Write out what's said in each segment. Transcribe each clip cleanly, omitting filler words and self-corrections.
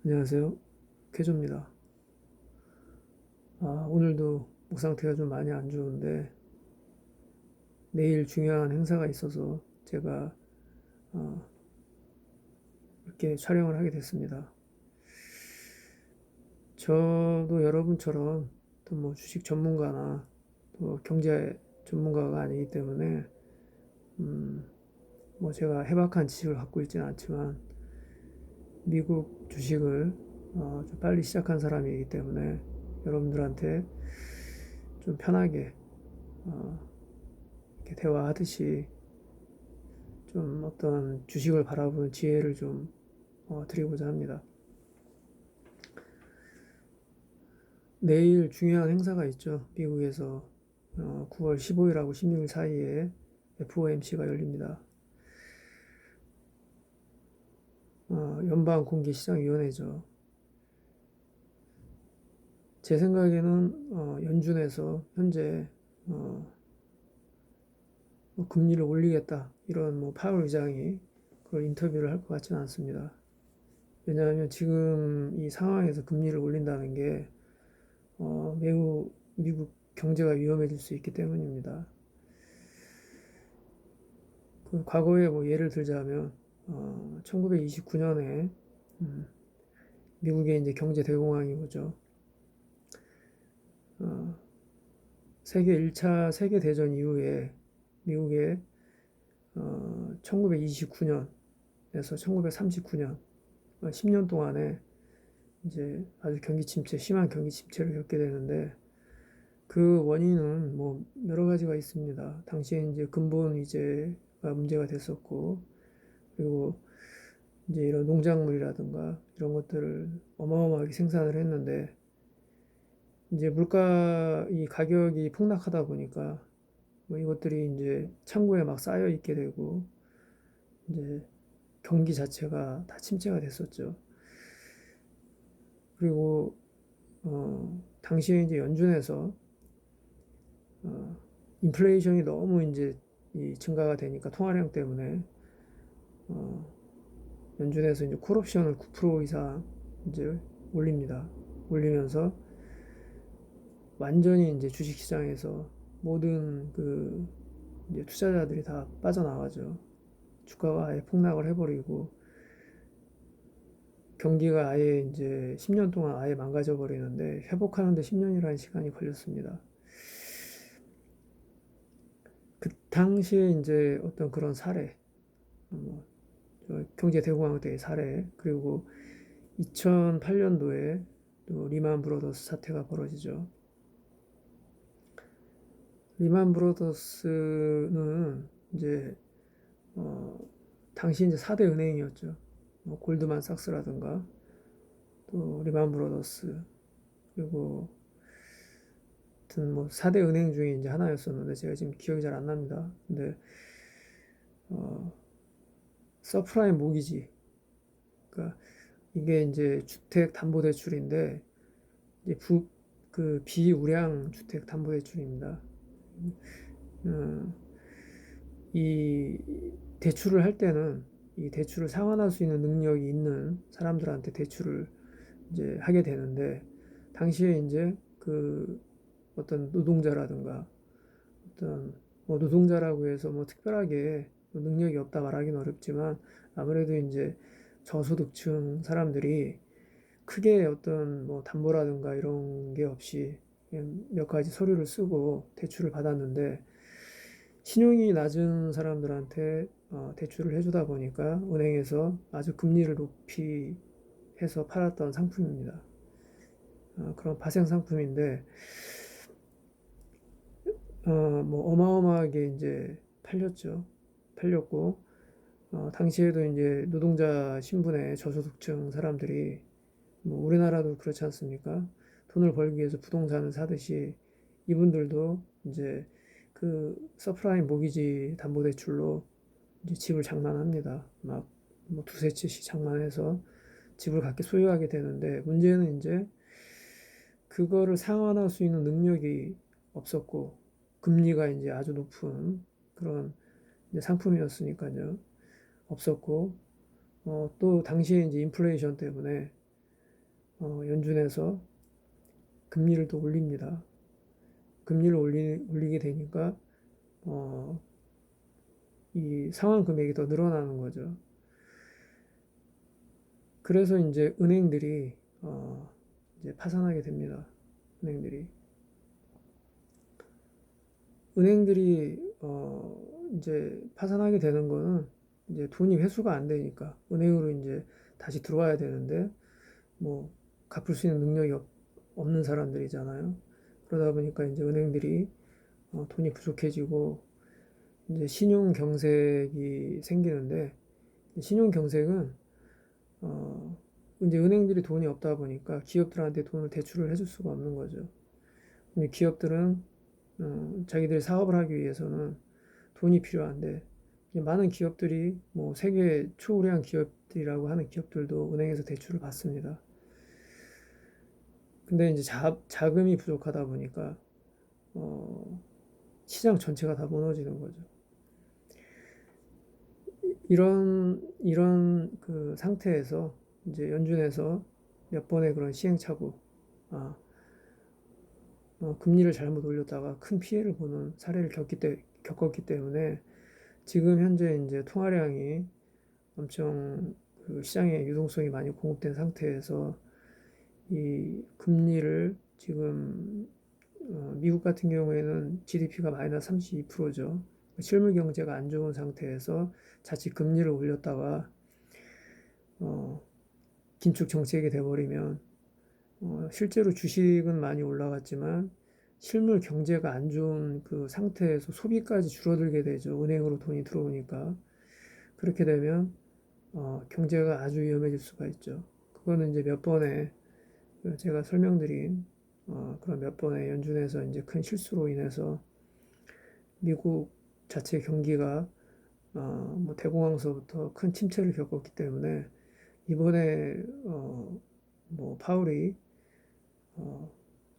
안녕하세요. 캐조입니다. 오늘도 목 상태가 좀 많이 안 좋은데 내일 중요한 행사가 있어서 제가 어, 이렇게 촬영을 하게 됐습니다. 저도 여러분처럼 또 뭐 주식 전문가나 또 경제 전문가가 아니기 때문에 뭐 제가 해박한 지식을 갖고 있지는 않지만 미국 주식을 좀 빨리 시작한 사람이기 때문에 여러분들한테 좀 편하게 이렇게 대화하듯이 좀 어떤 주식을 바라보는 지혜를 좀 드리고자 합니다. 내일 중요한 행사가 있죠. 미국에서 9월 15일하고 16일 사이에 FOMC가 열립니다. 연방공개시장위원회죠. 제 생각에는 연준에서 현재 뭐 금리를 올리겠다 이런 뭐 파월 의장이 그걸 인터뷰를 할 것 같지는 않습니다. 왜냐하면 지금 이 상황에서 금리를 올린다는 게 매우 미국 경제가 위험해질 수 있기 때문입니다. 그 과거에 뭐 예를 들자면 1929년에 미국의 이제 경제 대공황이 오죠. 세계 1차 세계 대전 이후에 미국의 1929년에서 1939년 10년 동안에 이제 아주 경기 침체, 심한 경기 침체를 겪게 되는데 그 원인은 뭐 여러 가지가 있습니다. 당시에 이제 근본 이제가 문제가 됐었고, 그리고 이제 이런 농작물이라든가 이런 것들을 어마어마하게 생산을 했는데 이제 물가 이 가격이 폭락하다 보니까 뭐 이것들이 이제 창고에 막 쌓여 있게 되고 이제 경기 자체가 다 침체가 됐었죠. 그리고 당시에 이제 연준에서 인플레이션이 너무 이제 이 증가가 되니까 통화량 때문에 연준에서 이제 콜옵션을 9% 이상 이제 올립니다. 올리면서 완전히 이제 주식시장에서 모든 그 이제 투자자들이 다 빠져나가죠. 주가가 아예 폭락을 해버리고 경기가 아예 이제 10년 동안 아예 망가져 버리는데 회복하는데 10년이라는 시간이 걸렸습니다. 그 당시에 이제 어떤 그런 사례, 뭐 경제 대공황 때의 사례, 그리고 2008년도에 또 리만 브로더스 사태가 벌어지죠. 리만 브로더스는 이제 어, 당시 이제 4대 은행이었죠. 뭐 골드만삭스라든가 또 리만 브로더스 그리고 하여튼 뭐 4대 은행 중에 이제 하나였었는데 제가 지금 기억이 잘 안 납니다. 근데 서프라임 모기지 그러니까 이게 이제 주택 담보 대출인데 이제 그 비우량 주택 담보 대출입니다. 어, 이 대출을 할 때는 이 대출을 상환할 수 있는 능력이 있는 사람들한테 대출을 이제 하게 되는데 당시에 이제 그 어떤 노동자라든가 어떤 뭐 노동자라고 해서 뭐 특별하게 뭐 능력이 없다 말하기는 어렵지만 아무래도 이제 저소득층 사람들이 크게 어떤 뭐 담보라든가 이런 게 없이 그냥 몇 가지 서류를 쓰고 대출을 받았는데 신용이 낮은 사람들한테 대출을 해주다 보니까 은행에서 아주 금리를 높이 해서 팔았던 상품입니다. 그런 파생 상품인데 뭐 어마어마하게 이제 팔렸죠. 팔렸고 당시에도 이제 노동자 신분의 저소득층 사람들이 뭐 우리나라도 그렇지 않습니까? 돈을 벌기 위해서 부동산을 사듯이 이분들도 이제 그 서프라임 모기지 담보대출로 이제 집을 장만합니다. 막 뭐 두세 채씩 장만해서 집을 갖게 소유하게 되는데 문제는 이제 그거를 상환할 수 있는 능력이 없었고 금리가 이제 아주 높은 그런 이제 상품이었으니까요. 없었고 또 당시에 이제 인플레이션 때문에 연준에서 금리를 또 올립니다. 금리를 올리게 되니까 어, 이 상환 금액이 더 늘어나는 거죠. 그래서 이제 이제 파산하게 됩니다. 은행들이 이제 파산하게 되는 거는 이제 돈이 회수가 안 되니까 은행으로 이제 다시 들어와야 되는데 뭐 갚을 수 있는 능력이 없는 사람들이잖아요. 그러다 보니까 이제 은행들이 돈이 부족해지고 이제 신용 경색이 생기는데 신용 경색은 어, 이제 은행들이 돈이 없다 보니까 기업들한테 돈을 대출을 해줄 수가 없는 거죠. 기업들은 자기들이 사업을 하기 위해서는 돈이 필요한데 많은 기업들이 뭐 세계 초우량 기업들이라고 하는 기업들도 은행에서 대출을 받습니다. 근데 이제 자금이 부족하다 보니까 어, 시장 전체가 다 무너지는 거죠. 이런 그 상태에서 이제 연준에서 몇 번의 그런 시행착오, 아, 금리를 잘못 올렸다가 큰 피해를 보는 사례를 겪었기 때문에 지금 현재 이제 통화량이 엄청 그 시장에 유동성이 많이 공급된 상태에서 이 금리를 지금 미국 같은 경우에는 GDP가 마이너스 32%죠. 실물 경제가 안 좋은 상태에서 자칫 금리를 올렸다가 어, 긴축 정책이 돼버리면 실제로 주식은 많이 올라갔지만 실물 경제가 안 좋은 그 상태에서 소비까지 줄어들게 되죠. 은행으로 돈이 들어오니까. 그렇게 되면 경제가 아주 위험해질 수가 있죠. 그거는 이제 몇 번의 제가 설명드린 그런 몇 번의 연준에서 이제 큰 실수로 인해서 미국 자체 경기가 뭐 대공황서부터 큰 침체를 겪었기 때문에 이번에 뭐 파울이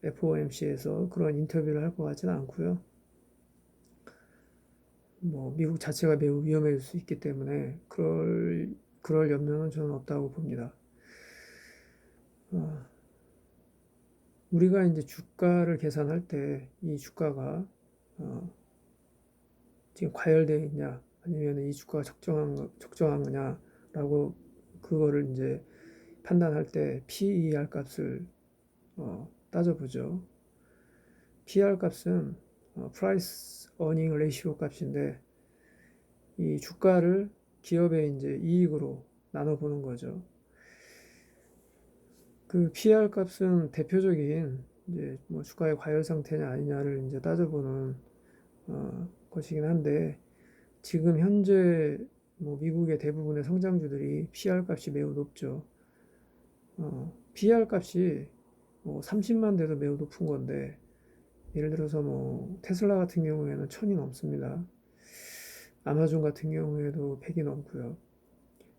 FOMC에서 그런 인터뷰를 할 것 같지는 않고요. 뭐 미국 자체가 매우 위험해질 수 있기 때문에 그럴 염려는 저는 없다고 봅니다. 어, 우리가 이제 주가를 계산할 때 이 주가가 지금 과열되어 있냐 아니면 이 주가가 적정한 거냐라고 그거를 이제 판단할 때 PER 값을 따져보죠. PER 값은 Price Earning Ratio 값인데 이 주가를 기업의 이제 이익으로 나눠보는 거죠. 그 PER 값은 대표적인 이제 뭐 주가의 과열 상태냐 아니냐를 이제 따져보는 것이긴 한데 지금 현재 뭐 미국의 대부분의 성장주들이 PER 값이 매우 높죠. PER 값이 뭐 30만 돼도 매우 높은 건데 예를 들어서 뭐 테슬라 같은 경우에는 1000이 넘습니다. 아마존 같은 경우에도 100이 넘고요.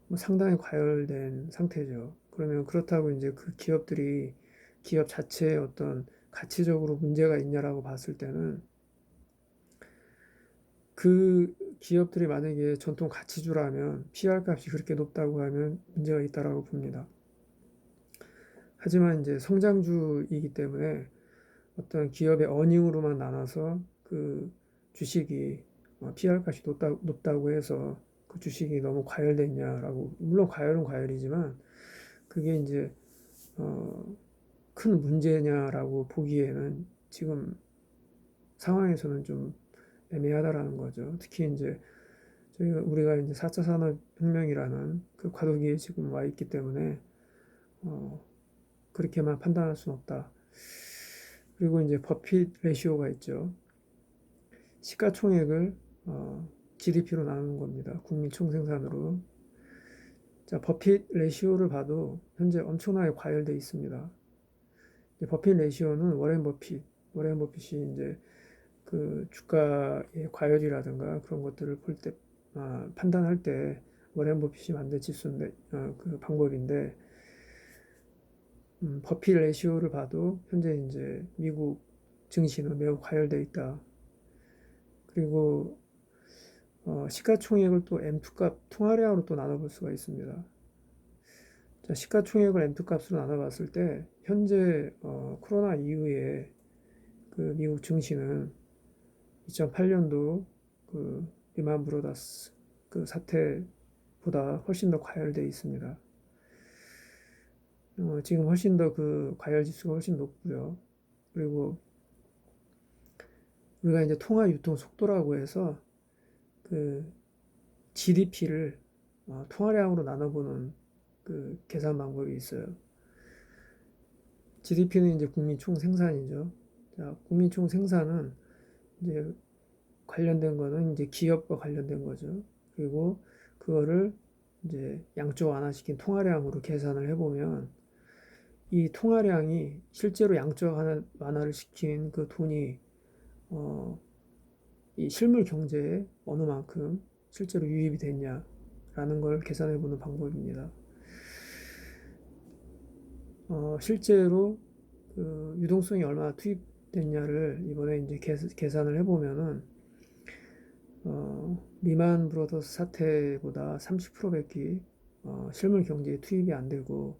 뭐 상당히 과열된 상태죠. 그러면 그렇다고 이제 그 기업 자체에 어떤 가치적으로 문제가 있냐라고 봤을 때는 그 기업들이 만약에 전통 가치주라면 PR 값이 그렇게 높다고 하면 문제가 있다라고 봅니다. 하지만 이제 성장주이기 때문에 어떤 기업의 어닝으로만 나눠서 그 주식이 PR 값이 높다고 해서 그 주식이 너무 과열됐냐라고 물론 과열은 과열이지만 그게 이제 큰 문제냐라고 보기에는 지금 상황에서는 좀 애매하다라는 거죠. 특히 이제 우리가 이제 4차 산업혁명이라는 그 과도기에 지금 와 있기 때문에 어, 그렇게만 판단할 수는 없다. 그리고 이제 버핏 레시오가 있죠. 시가총액을 GDP로 나누는 겁니다. 국민 총생산으로. 자, 버핏 레시오를 봐도 현재 엄청나게 과열되어 있습니다. 버핏 레시오는 워렌 버핏이 이제 그 주가의 과열이라든가 그런 것들을 판단할 때 워렌 버핏이 만든 지수인데 그 방법인데 버핏 레시오를 봐도 현재 이제 미국 증시는 매우 과열되어 있다. 그리고 시가총액을 또 M2값 통화량으로 또 나눠볼 수가 있습니다. 자, 시가총액을 엔트 값으로 나눠봤을 때 현재 코로나 이후에 그 미국 증시는 2008년도 그 리만 브로더스 그 사태보다 훨씬 더 과열되어 있습니다. 지금 훨씬 더 그 과열 지수가 훨씬 높고요. 그리고 우리가 이제 통화 유통 속도라고 해서 그 GDP를 통화량으로 나눠보는 그 계산 방법이 있어요. GDP는 이제 국민 총 생산이죠. 자, 국민 총 생산은 이제 관련된 거는 이제 기업과 관련된 거죠. 그리고 그거를 이제 양쪽 완화시킨 통화량으로 계산을 해보면 이 통화량이 실제로 양쪽 완화를 시킨 그 돈이 이 실물 경제에 어느 만큼 실제로 유입이 됐냐라는 걸 계산해 보는 방법입니다. 실제로 그 유동성이 얼마나 투입됐냐를 이번에 이제 계산을 해보면은 리만 브로더스 사태보다 30%밖에 실물 경제에 투입이 안 되고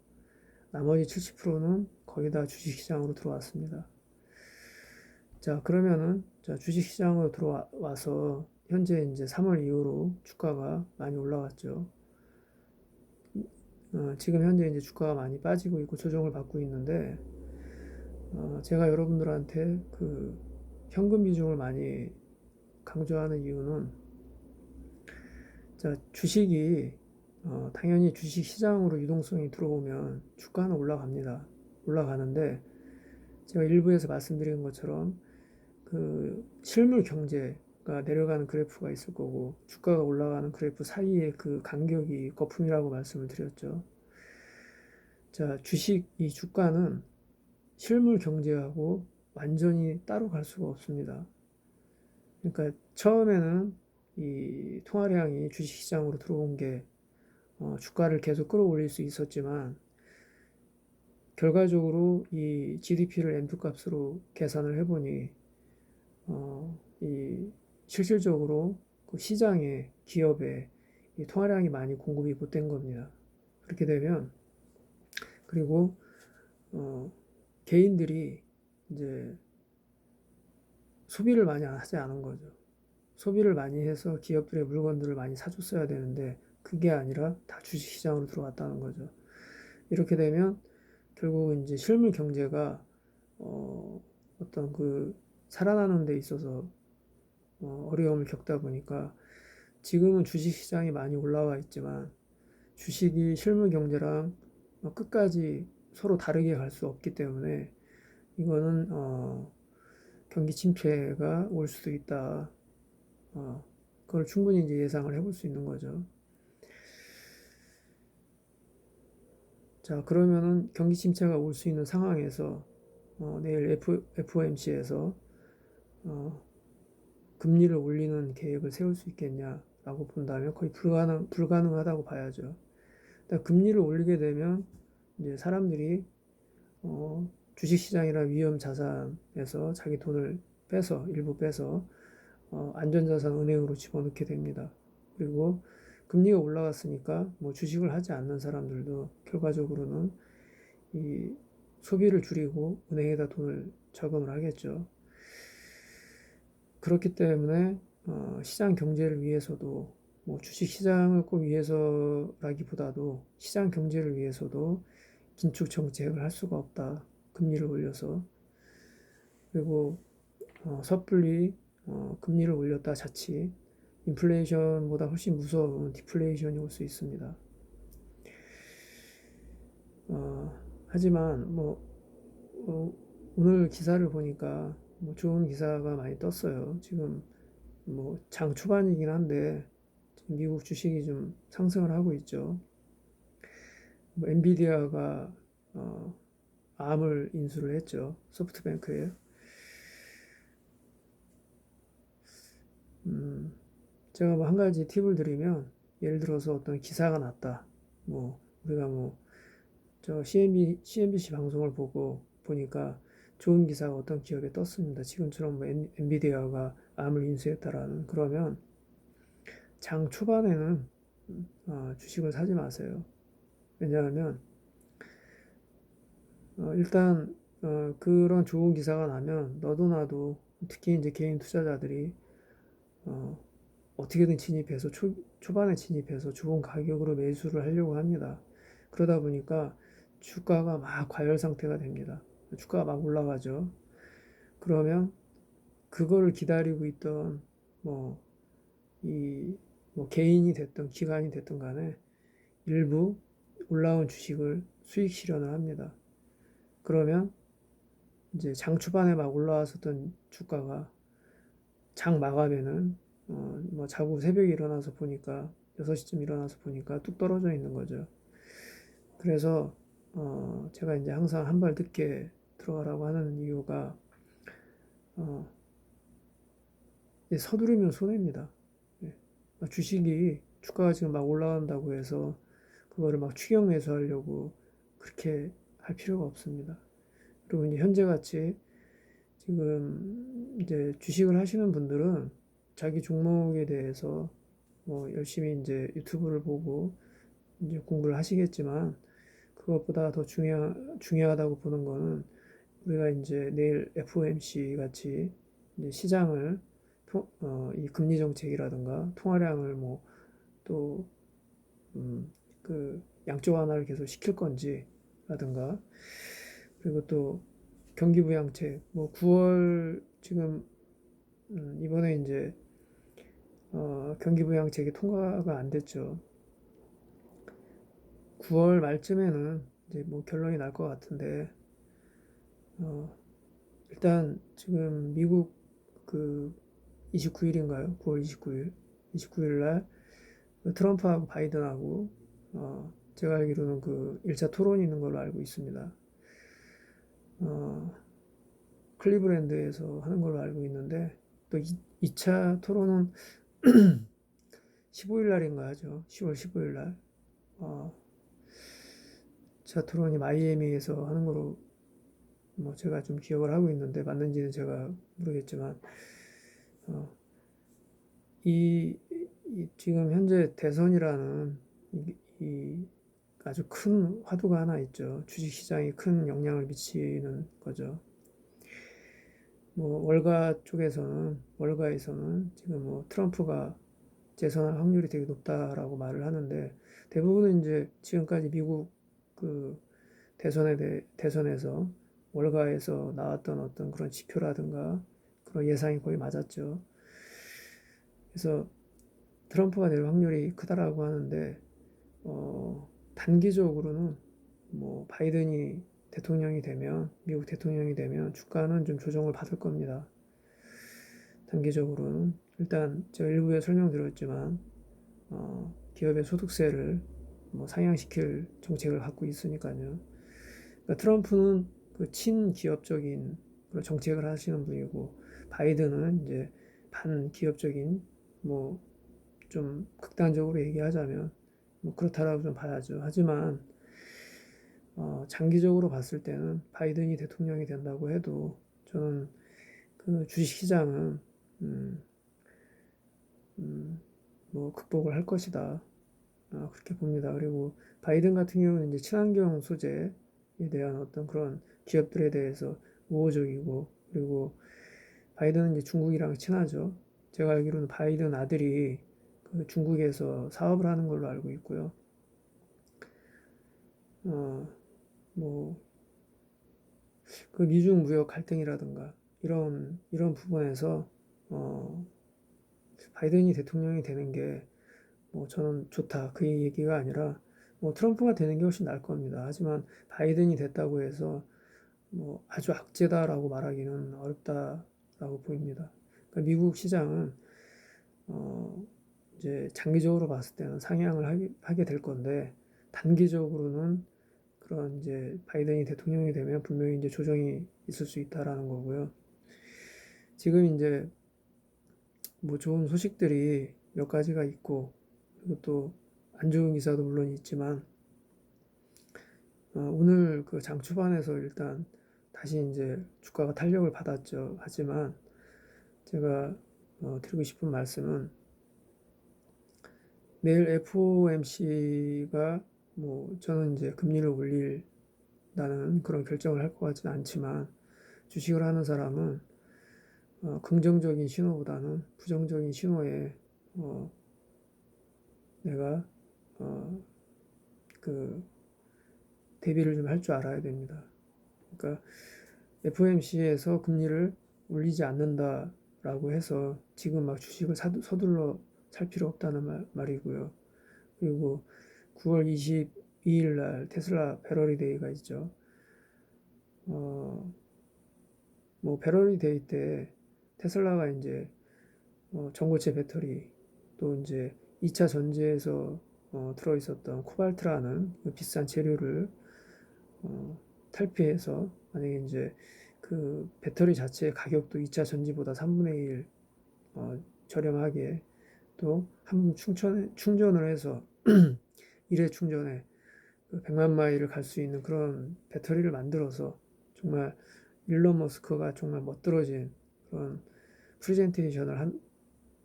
나머지 70%는 거의 다 주식시장으로 들어왔습니다. 자, 그러면은 자, 주식시장으로 들어와서 현재 이제 3월 이후로 주가가 많이 올라갔죠. 지금 현재 이제 주가가 많이 빠지고 있고 조정을 받고 있는데 제가 여러분들한테 그 현금 비중을 많이 강조하는 이유는 자, 주식이 당연히 주식 시장으로 유동성이 들어오면 주가는 올라갑니다. 올라가는데 제가 일부에서 말씀드린 것처럼 그 실물 경제가 내려가는 그래프가 있을 거고 주가가 올라가는 그래프 사이의 그 간격이 거품이라고 말씀을 드렸죠. 자, 이 주가는 실물 경제하고 완전히 따로 갈 수가 없습니다. 그러니까 처음에는 이 통화량이 주식시장으로 들어온 게 주가를 계속 끌어올릴 수 있었지만 결과적으로 이 GDP를 엔트 값으로 계산을 해보니 이 실질적으로 그 시장에 기업에 이 통화량이 많이 공급이 못 된 겁니다. 그렇게 되면 그리고 개인들이 이제 소비를 많이 하지 않은 거죠. 소비를 많이 해서 기업들의 물건들을 많이 사줬어야 되는데 그게 아니라 다 주식시장으로 들어왔다는 거죠. 이렇게 되면 결국은 이제 실물 경제가 어떤 그 살아나는 데 있어서 어려움을 겪다 보니까 지금은 주식시장이 많이 올라와 있지만 주식이 실물 경제랑 끝까지 서로 다르게 갈 수 없기 때문에 이거는 경기 침체가 올 수도 있다. 그걸 충분히 이제 예상을 해볼 수 있는 거죠. 자, 그러면은 경기 침체가 올 수 있는 상황에서 내일 FOMC에서 금리를 올리는 계획을 세울 수 있겠냐라고 본다면 거의 불가능하다고 봐야죠. 그러니까 금리를 올리게 되면 이제 사람들이 주식시장이나 위험 자산에서 자기 돈을 일부 빼서 안전자산 은행으로 집어넣게 됩니다. 그리고 금리가 올라갔으니까 뭐 주식을 하지 않는 사람들도 결과적으로는 이 소비를 줄이고 은행에다 돈을 저금을 하겠죠. 그렇기 때문에 시장 경제를 위해서도 뭐 주식 시장을 꼭 위해서라기보다도 시장 경제를 위해서도 긴축 정책을 할 수가 없다. 금리를 올려서. 그리고 섣불리 금리를 올렸다 자칫 인플레이션보다 훨씬 무서운 디플레이션이 올 수 있습니다. 하지만 뭐 오늘 기사를 보니까 뭐 좋은 기사가 많이 떴어요. 지금 뭐 장 초반이긴 한데 지금 미국 주식이 좀 상승을 하고 있죠. 뭐 엔비디아가 암을 인수를 했죠. 소프트뱅크에. 제가 뭐 한 가지 팁을 드리면 예를 들어서 어떤 기사가 났다. 뭐 우리가 뭐 저 CNBC 방송을 보니까 좋은 기사가 어떤 기업에 떴습니다. 지금처럼 뭐 엔비디아가 암을 인수했다라는 그러면 장 초반에는 주식을 사지 마세요. 왜냐하면 일단 그런 좋은 기사가 나면 너도 나도 특히 이제 개인 투자자들이 어, 어떻게든 진입해서 초반에 진입해서 좋은 가격으로 매수를 하려고 합니다. 그러다 보니까 주가가 막 과열 상태가 됩니다. 주가가 막 올라가죠. 그러면 그거를 기다리고 있던 뭐 이 뭐 개인이 됐든 기관이 됐든 간에 일부 올라온 주식을 수익 실현을 합니다. 그러면 이제 장 초반에 막 올라왔었던 주가가 장 마감에는 뭐 자고 새벽에 일어나서 보니까 6시쯤 일어나서 보니까 뚝 떨어져 있는 거죠. 그래서 제가 이제 항상 한 발 늦게 들어가라고 하는 이유가 어, 서두르면 손해입니다. 예. 주식이 주가가 지금 막 올라간다고 해서 그거를 막 추격 매수하려고 그렇게 할 필요가 없습니다. 그리고 이제 현재 같이 지금 이제 주식을 하시는 분들은 자기 종목에 대해서 뭐 열심히 이제 유튜브를 보고 이제 공부를 하시겠지만 그것보다 더 중요하다고 보는 거는 우리가 이제 내일 FOMC 같이 이제 시장을 이 금리 정책이라든가 통화량을 뭐 또 그 양적 완화를 계속 시킬 건지라든가 그리고 또 경기 부양책 뭐 9월 지금 이번에 이제 경기 부양책이 통과가 안 됐죠. 9월 말쯤에는 이제 뭐 결론이 날 것 같은데 어, 일단 지금 미국 그 29일인가요? 9월 29일 29일 날 트럼프하고 바이든하고 제가 알기로는 그 1차 토론이 있는 걸로 알고 있습니다. 어, 클리브랜드에서 하는 걸로 알고 있는데 또 2차 토론은 15일 날인가 하죠. 10월 15일 날. 어, 2차 토론이 마이애미에서 하는 걸로 뭐 제가 좀 기억을 하고 있는데 맞는지는 제가 모르겠지만 어, 이, 지금 현재 대선이라는 이 아주 큰 화두가 하나 있죠. 주식시장에 큰 영향을 미치는 거죠. 뭐 월가에서는 지금 뭐 트럼프가 재선할 확률이 되게 높다라고 말을 하는데 대부분은 이제 지금까지 미국 그 대선에서 월가에서 나왔던 어떤 그런 지표라든가 그런 예상이 거의 맞았죠. 그래서 트럼프가 될 확률이 크다라고 하는데 단기적으로는 뭐 바이든이 미국 대통령이 되면 주가는 좀 조정을 받을 겁니다. 단기적으로는 일단 제가 일부에 설명드렸지만 기업의 소득세를 뭐 상향시킬 정책을 갖고 있으니까요. 그러니까 트럼프는 그 친기업적인 그런 정책을 하시는 분이고 바이든은 이제 반기업적인 뭐 좀 극단적으로 얘기하자면 뭐 그렇다라고 좀 봐야죠. 하지만 장기적으로 봤을 때는 바이든이 대통령이 된다고 해도 저는 그 주식시장은 음, 뭐 극복을 할 것이다. 그렇게 봅니다. 그리고 바이든 같은 경우는 이제 친환경 소재에 대한 어떤 그런 기업들에 대해서 우호적이고 그리고 바이든은 이제 중국이랑 친하죠. 제가 알기로는 바이든 아들이 그 중국에서 사업을 하는 걸로 알고 있고요. 어, 뭐, 그 미중 무역 갈등이라든가 이런 부분에서 어, 바이든이 대통령이 되는 게 뭐 저는 좋다 그 얘기가 아니라 뭐 트럼프가 되는 게 훨씬 나을 겁니다. 하지만 바이든이 됐다고 해서 뭐 아주 악재다라고 말하기는 어렵다라고 보입니다. 그러니까 미국 시장은 어, 이제 장기적으로 봤을 때는 상향을 하게 될 건데 단기적으로는 그런 이제 바이든이 대통령이 되면 분명히 이제 조정이 있을 수 있다라는 거고요. 지금 이제 뭐 좋은 소식들이 몇 가지가 있고 그리고 또 안 좋은 기사도 물론 있지만 오늘 그 장 초반에서 일단 다시 이제 주가가 탄력을 받았죠. 하지만 제가 드리고 싶은 말씀은 내일 FOMC가 뭐 저는 이제 금리를 올릴 주식한다는 그런 결정을 할 것 같지는 않지만 주식을 하는 사람은 긍정적인 신호보다는 부정적인 신호에 내가 어, 그 대비를 좀 할 줄 알아야 됩니다. 그러니까 FOMC에서 금리를 올리지 않는다라고 해서 지금 막 주식을 서둘러 살 필요 없다는 말이고요. 그리고 9월 22일 날 테슬라 배러리 데이가 있죠. 뭐 배러리 데이 때 테슬라가 이제 전고체 배터리 또 이제 2차 전지에서 들어있었던 코발트라는 그 비싼 재료를 탈피해서 만약에 이제 그 배터리 자체의 가격도 2차 전지보다 3분의 1 저렴하게 또 한 번 충전을 해서 일회 충전에 100만 마일을 갈 수 있는 그런 배터리를 만들어서 정말 일론 머스크가 정말 멋들어진 그런 프레젠테이션을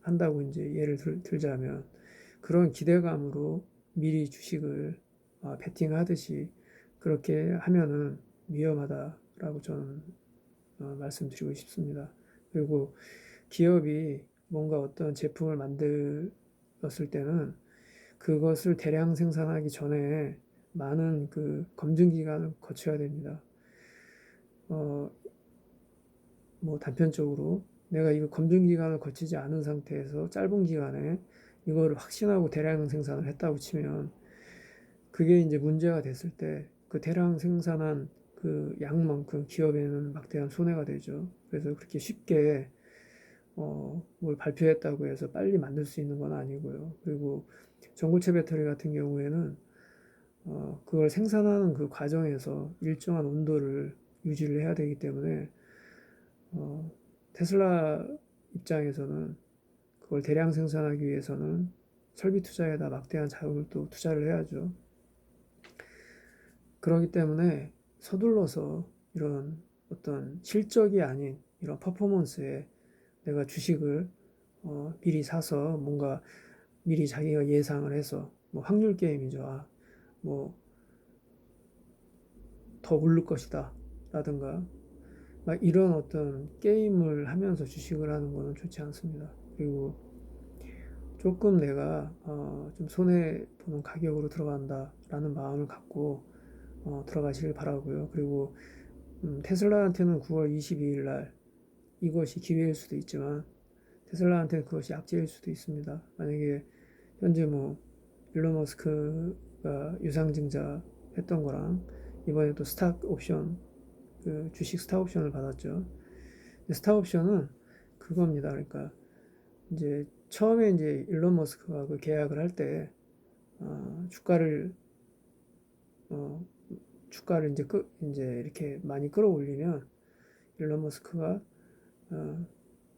한다고 이제 예를 들자면 그런 기대감으로 미리 주식을 베팅하듯이 그렇게 하면은 위험하다라고 저는 말씀드리고 싶습니다. 그리고 기업이 뭔가 어떤 제품을 만들었을 때는 그것을 대량 생산하기 전에 많은 그 검증 기간을 거쳐야 됩니다. 뭐 단편적으로 내가 이거 검증 기간을 거치지 않은 상태에서 짧은 기간에 이거를 확신하고 대량 생산을 했다고 치면 그게 이제 문제가 됐을 때 그 대량 생산한 그 양만큼 기업에는 막대한 손해가 되죠. 그래서 그렇게 쉽게 뭘 발표했다고 해서 빨리 만들 수 있는 건 아니고요. 그리고 전고체 배터리 같은 경우에는 그걸 생산하는 그 과정에서 일정한 온도를 유지를 해야 되기 때문에 어, 테슬라 입장에서는 그걸 대량 생산하기 위해서는 설비 투자에다 막대한 자금을 또 투자를 해야죠. 그렇기 때문에 서둘러서 이런 어떤 실적이 아닌 이런 퍼포먼스에 내가 주식을 미리 사서 뭔가 미리 자기가 예상을 해서 뭐 확률 게임이죠. 뭐 더 오를 것이다 라든가 막 이런 어떤 게임을 하면서 주식을 하는 거는 좋지 않습니다. 그리고 조금 내가 좀 손해 보는 가격으로 들어간다라는 마음을 갖고 들어가시길 바라고요. 그리고 테슬라한테는 9월 22일 날 이것이 기회일 수도 있지만 테슬라한테는 그것이 약재일 수도 있습니다. 만약에 현재 뭐 일론 머스크가 유상증자 했던 거랑 이번에 또 스탁 옵션 그 주식 스탁 옵션을 받았죠. 스탁 옵션은 그겁니다. 그러니까 이제 처음에 이제 일론 머스크가 그 계약을 할 때 주가를 어, 주가를 이제 이렇게 많이 끌어올리면 일론 머스크가 어,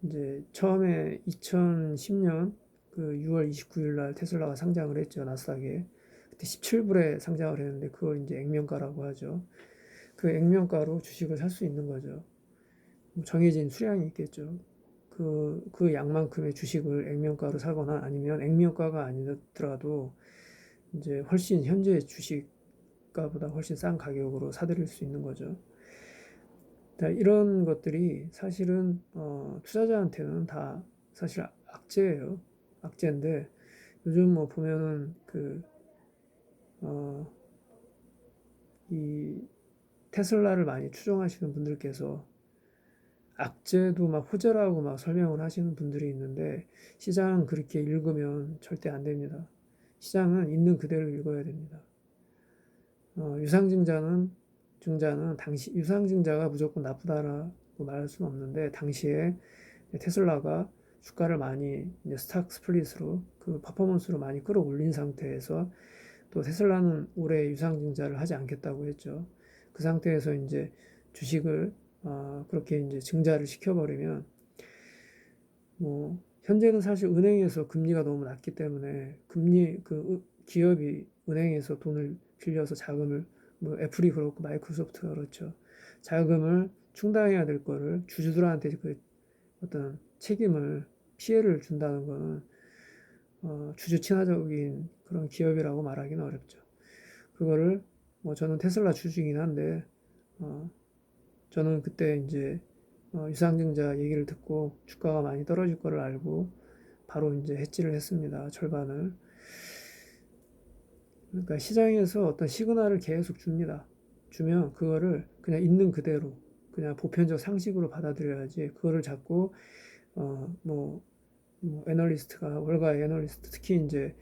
이제 처음에 2010년 그 6월 29일 날 테슬라가 상장을 했죠. 나스닥에. 그때 17불에 상장을 했는데 그걸 이제 액면가라고 하죠. 그 액면가로 주식을 살 수 있는 거죠. 뭐 정해진 수량이 있겠죠. 그 양만큼의 주식을 액면가로 사거나 아니면 액면가가 아니더라도 이제 훨씬 현재 주식가보다 훨씬 싼 가격으로 사들일 수 있는 거죠. 이런 것들이 사실은 투자자한테는 다 사실 악재예요. 악재인데 요즘 뭐 보면은 어, 이 테슬라를 많이 추종하시는 분들께서 악재도 막 호재라고 막 설명을 하시는 분들이 있는데 시장은 그렇게 읽으면 절대 안 됩니다. 시장은 있는 그대로 읽어야 됩니다. 유상증자는 당시 유상증자가 무조건 나쁘다라고 말할 수는 없는데 당시에 테슬라가 주가를 많이 이제 스탁 스플릿으로 그 퍼포먼스로 많이 끌어올린 상태에서 또 테슬라는 올해 유상증자를 하지 않겠다고 했죠. 그 상태에서 이제 주식을 그렇게 이제 증자를 시켜버리면 뭐 현재는 사실 은행에서 금리가 너무 낮기 때문에 기업이 은행에서 돈을 빌려서 자금을 뭐 애플이 그렇고 마이크로소프트가 그렇죠. 자금을 충당해야 될 거를 주주들한테 그 어떤 피해를 준다는 거는 주주 친화적인 그런 기업이라고 말하기는 어렵죠. 그거를 뭐 저는 테슬라 주주이긴 한데, 어, 저는 그때 이제 유상증자 얘기를 듣고 주가가 많이 떨어질 거를 알고 바로 이제 해지를 했습니다. 절반을. 그러니까 시장에서 어떤 시그널을 계속 줍니다. 주면 그거를 그냥 있는 그대로 그냥 보편적 상식으로 받아들여야지 그거를 자꾸 뭐 애널리스트가 월가의 애널리스트 특히 이제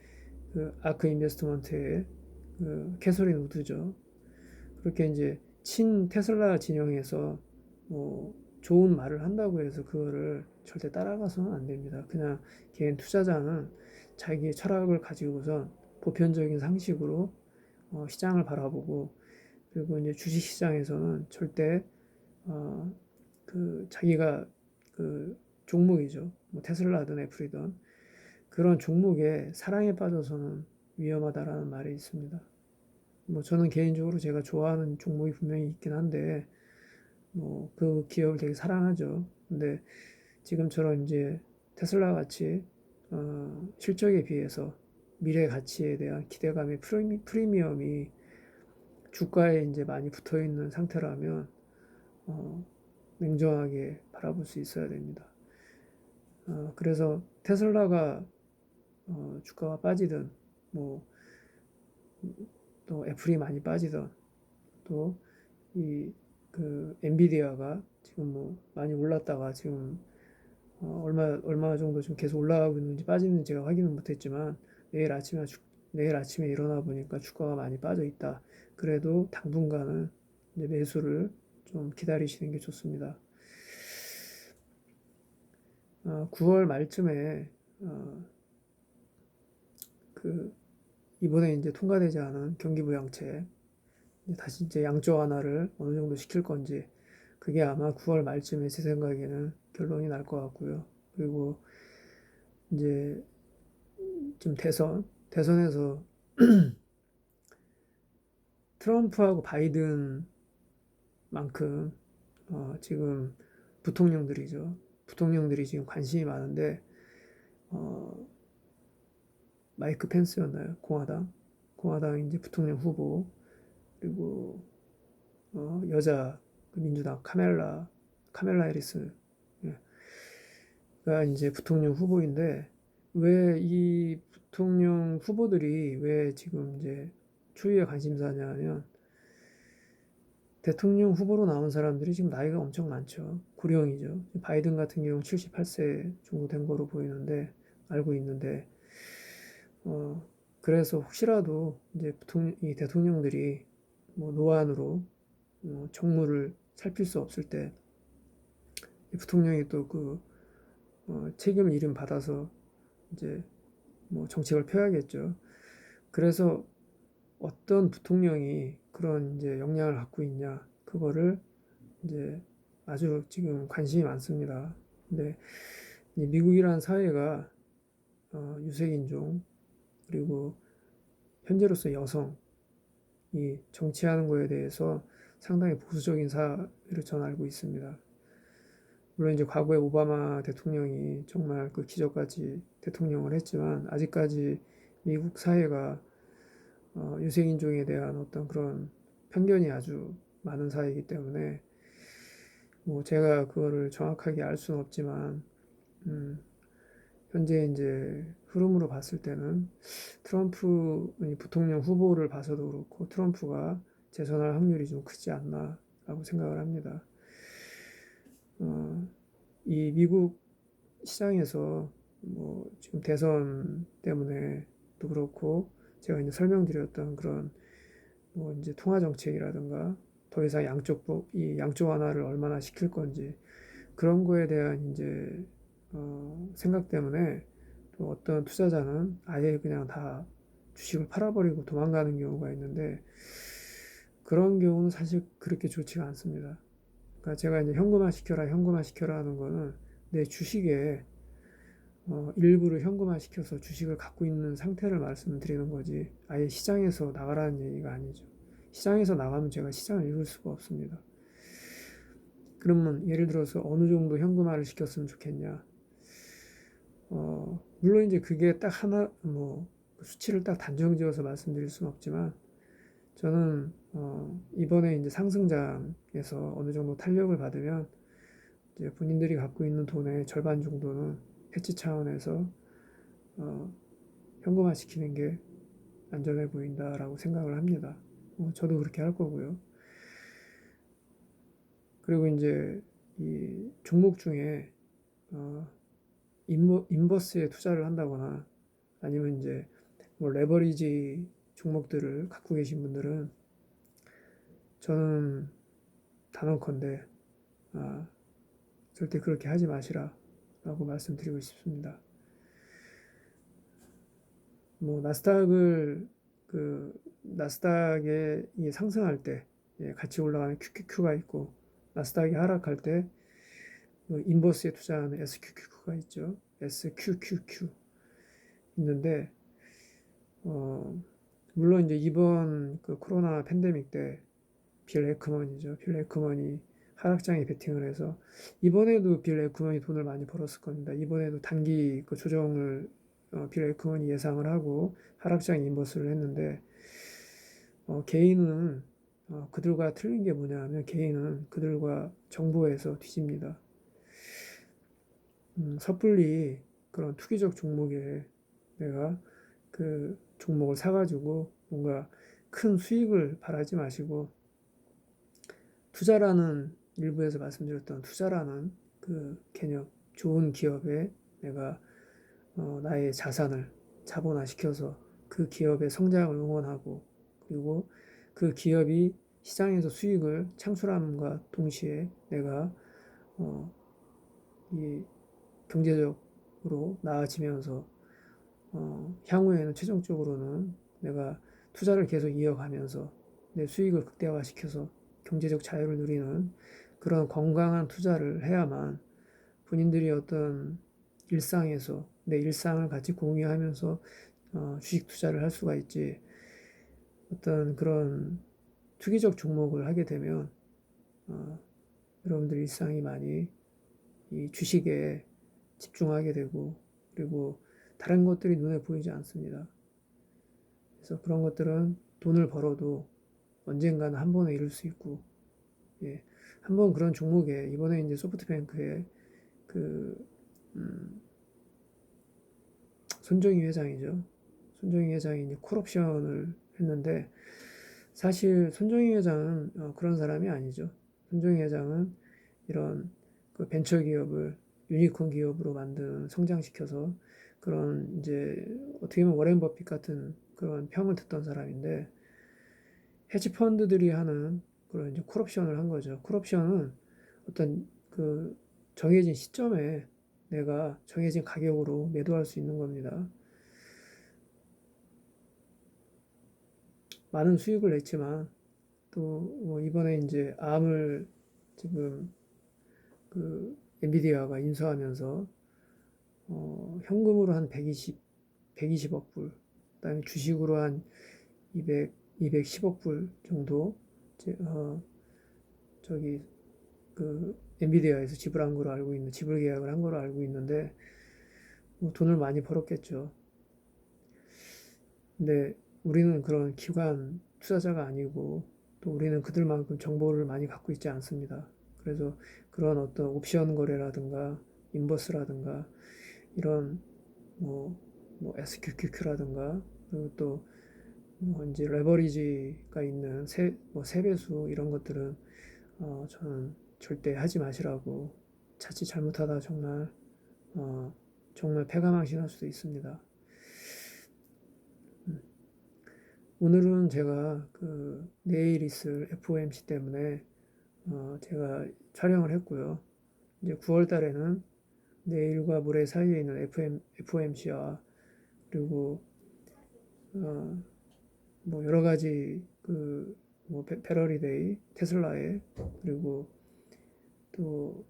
그 아크 인베스트먼트의 그 캐서린 우드죠. 그렇게 이제 친 테슬라 진영에서 뭐 좋은 말을 한다고 해서 그거를 절대 따라가서는 안 됩니다. 그냥 개인 투자자는 자기의 철학을 가지고선 보편적인 상식으로 시장을 바라보고 그리고 이제 주식 시장에서는 절대 어, 그 자기가 그 종목이죠. 뭐 테슬라든 애플이든 그런 종목에 사랑에 빠져서는 위험하다라는 말이 있습니다. 뭐 저는 개인적으로 제가 좋아하는 종목이 분명히 있긴 한데 뭐 그 기업을 되게 사랑하죠. 근데 지금처럼 이제 테슬라 같이 실적에 비해서 미래 가치에 대한 기대감의 프리미엄이 주가에 이제 많이 붙어 있는 상태라면 어, 냉정하게 바라볼 수 있어야 됩니다. 그래서 테슬라가 주가가 빠지든 뭐 또 애플이 많이 빠지든 또 이 그 엔비디아가 지금 뭐 많이 올랐다가 지금 얼마 정도 좀 계속 올라가고 있는지 빠지는지 제가 확인은 못했지만 내일 아침에 내일 아침에 일어나 보니까 주가가 많이 빠져 있다. 그래도 당분간은 이제 매수를 좀 기다리시는 게 좋습니다. 9월 말쯤에 그 이번에 이제 통과되지 않은 경기부양책 다시 이제 양쪽 완화를 어느 정도 시킬 건지 그게 아마 9월 말쯤에 제 생각에는 결론이 날 것 같고요. 그리고 이제 지금 대선에서 트럼프하고 바이든만큼 지금 부통령들이죠. 부통령들이 지금 관심이 많은데 어, 마이크 펜스였나요? 공화당 이제 부통령 후보 그리고 여자 그 민주당 카멜라 해리스가 이제 부통령 후보인데 왜 이 부통령 후보들이 왜 지금 이제 추위에 관심사냐 하면 대통령 후보로 나온 사람들이 지금 나이가 엄청 많죠. 고령이죠. 바이든 같은 경우 78세 정도 된 거로 보이는데 알고 있는데 어 그래서 혹시라도 이제 이 대통령들이 뭐 노안으로 정무를 살필 수 없을 때 부통령이 또 그 책임을 이름 받아서 이제 뭐 정책을 펴야겠죠. 그래서 어떤 부통령이 그런 이제 역량을 갖고 있냐 그거를 이제 아주 지금 관심이 많습니다. 근데 미국이라는 사회가 유색인종 그리고 현재로서 여성이 정치하는 거에 대해서 상당히 보수적인 사회로 저는 알고 있습니다. 물론 이제 과거에 오바마 대통령이 정말 그 기적같이 대통령을 했지만 아직까지 미국 사회가 유색인종에 대한 어떤 그런 편견이 아주 많은 사회이기 때문에 뭐 제가 그거를 정확하게 알 수는 없지만 현재 이제 흐름으로 봤을 때는 트럼프 부통령 후보를 봐서도 그렇고 트럼프가 재선할 확률이 좀 크지 않나라고 생각을 합니다. 이 미국 시장에서 뭐 지금 대선 때문에도 그렇고 제가 이제 설명드렸던 그런 뭐 이제 통화 정책이라든가 더 이상 이 양쪽 완화를 얼마나 시킬 건지 그런 거에 대한 이제 생각 때문에 또 어떤 투자자는 아예 그냥 다 주식을 팔아버리고 도망가는 경우가 있는데 그런 경우는 사실 그렇게 좋지가 않습니다. 그러니까 제가 이제 현금화 시켜라 하는 거는 내 주식에 일부를 현금화 시켜서 주식을 갖고 있는 상태를 말씀드리는 거지 아예 시장에서 나가라는 얘기가 아니죠. 시장에서 나가면 제가 시장을 읽을 수가 없습니다. 그러면 예를 들어서 어느 정도 현금화를 시켰으면 좋겠냐. 물론 이제 그게 딱 하나, 뭐, 수치를 딱 단정 지어서 말씀드릴 수는 없지만, 저는 이번에 이제 상승장에서 어느 정도 탄력을 받으면 이제 본인들이 갖고 있는 돈의 절반 정도는 해치 차원에서 어, 현금화 시키는 게 안전해 보인다라고 생각을 합니다. 저도 그렇게 할 거고요. 그리고 이제 이 종목 중에 어, 인버스에 투자를 한다거나 아니면 이제 뭐 레버리지 종목들을 갖고 계신 분들은 저는 단언컨대 아, 절대 그렇게 하지 마시라라고 말씀드리고 싶습니다. 뭐 나스닥에 상승할 때 같이 올라가는 QQQ가 있고 나스닥이 하락할 때 인버스에 투자하는 SQQQ가 있죠. SQQQ 있는데 물론 이제 이번 그 코로나 팬데믹 때 빌 에크먼이죠. 빌 에크먼이 하락장에 베팅을 해서 이번에도 빌 에크먼이 돈을 많이 벌었을 겁니다. 이번에도 단기 그 조정을 빌 에크먼이 예상을 하고 하락장에 인버스를 했는데 개인은 그들과 틀린 게 뭐냐면 개인은 그들과 정보에서 뒤집니다. 섣불리 그런 투기적 종목에 내가 그 종목을 사가지고 뭔가 큰 수익을 바라지 마시고 투자라는 일부에서 말씀드렸던 투자라는 그 개념, 좋은 기업에 내가 나의 자산을 자본화시켜서 그 기업의 성장을 응원하고 그리고 그 기업이 시장에서 수익을 창출함과 동시에 내가 어, 이 경제적으로 나아지면서 향후에는 최종적으로는 내가 투자를 계속 이어가면서 내 수익을 극대화시켜서 경제적 자유를 누리는 그런 건강한 투자를 해야만 본인들이 어떤 일상에서 내 일상을 같이 공유하면서 주식 투자를 할 수가 있지. 어떤 그런 투기적 종목을 하게 되면 여러분들 일상이 많이 이 주식에 집중하게 되고 그리고 다른 것들이 눈에 보이지 않습니다. 그래서 그런 것들은 돈을 벌어도 언젠가는 한 번에 이룰 수 있고, 예, 한번 그런 종목에 이번에 이제 소프트뱅크에 그 손정희 회장이죠. 손정희 회장이 이제 콜옵션을 했는데 사실 손정희 회장은 그런 사람이 아니죠. 손정희 회장은 이런 그 벤처 기업을 유니콘 기업으로 만드는 성장시켜서 그런 이제 어떻게 보면 워렌 버핏 같은 그런 평을 듣던 사람인데 헤지 펀드들이 하는 그런 이제 콜옵션을 한 거죠. 콜옵션은 어떤 그 정해진 시점에 내가 정해진 가격으로 매도할 수 있는 겁니다. 많은 수익을 냈지만 또뭐 이번에 이제 암을 지금 그 엔비디아가 인수하면서 현금으로 한 120억 불, 그다음에 주식으로 한 210억 불 정도 저기 그 엔비디아에서 지불한 거로 알고 있는 지불 계약을 한 거로 알고 있는데 뭐 돈을 많이 벌었겠죠. 근데 우리는 그런 기관 투자자가 아니고 또 우리는 그들만큼 정보를 많이 갖고 있지 않습니다. 그래서 그런 어떤 옵션 거래라든가 인버스라든가 이런 뭐, 뭐 SQQQ라든가 그리고 또뭐 이제 레버리지가 있는 뭐 세배수 이런 것들은 저는 절대 하지 마시라고 자칫 잘못하다 정말 어, 정말 패가망신할 수도 있습니다. 오늘은 제가 그 내일 있을 FOMC 때문에 제가 촬영을 했고요. 이제 9월 달에는 내일과 모레 사이에 있는 FOMC와 그리고 어, 뭐 여러 가지 그뭐 페러리 데이 테슬라의 그리고 또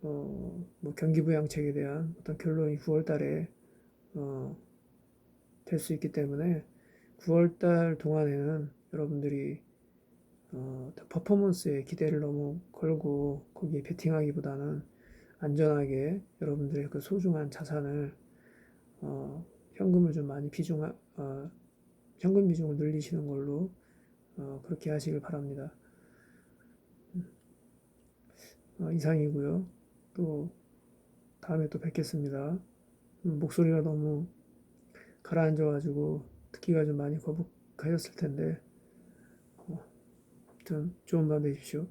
뭐 경기 부양책에 대한 어떤 결론이 9월 달에 될 수 있기 때문에 9월 달 동안에는 여러분들이 퍼포먼스에 기대를 너무 걸고 거기에 베팅하기보다는 안전하게 여러분들의 그 소중한 자산을 현금을 좀 많이 현금 비중을 늘리시는 걸로 그렇게 하시길 바랍니다. 이상이고요. 또 다음에 또 뵙겠습니다. 목소리가 너무 가라앉아가지고 듣기가 좀 많이 거북하셨을 텐데 아무튼 좋은 밤 되십시오.